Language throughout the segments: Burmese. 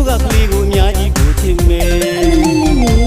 တို့ကကလေးကိုအများကြီးကိုချစ်မယ်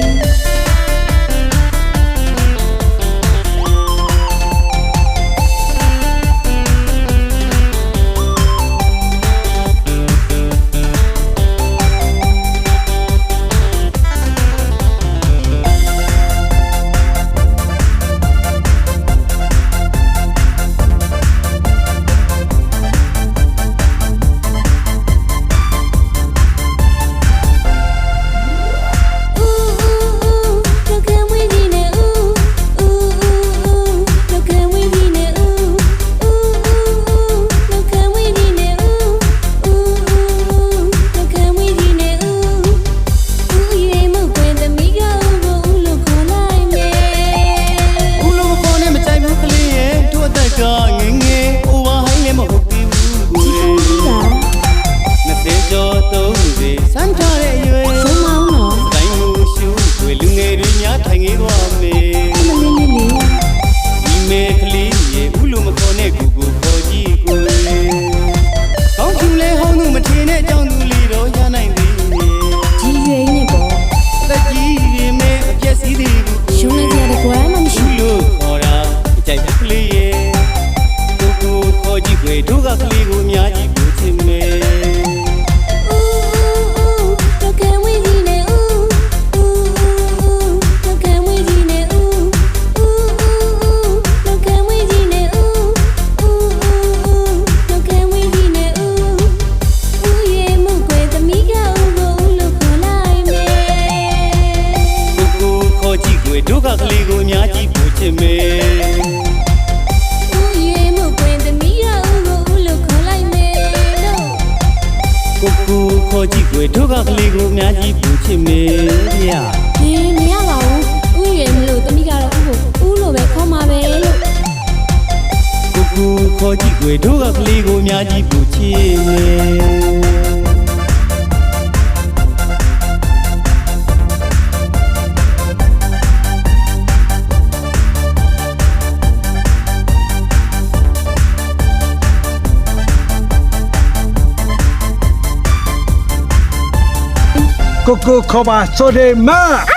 တို့ကကလေးကိုအများကြီးကိုချစ်မယ်တော့ကံဝေးကြီးနဲ့တော့ကံဝေးကြီးနဲ့တော့ကံဝေးကြီးနဲ့တော့ကံဝေးကြီးနဲ့ရဲ့မှုကွယ်သမီးကဦးကိုဦးလို့ခေါ်လိုက်မယ်ကိုခေါ်ကြည့်ကွယ်တို့ကကလေးကိုအများကြီးကိုချစ်မယ်ခေါ်ကြည့်ကွယ်တို့ကကလေးကိုအများကြီးပူချစ်မယ်ဗျာမရပါဘူးဥရွယ်မလို့တမိကတော့ဥကိုဥလို့ပဲခေါ်မှာပဲလို့ကိုခေါ်ကြည့်ကွယ်တို့ကကလေးကိုအများကြီးပူချစ်မယ်Coco Coba Sodema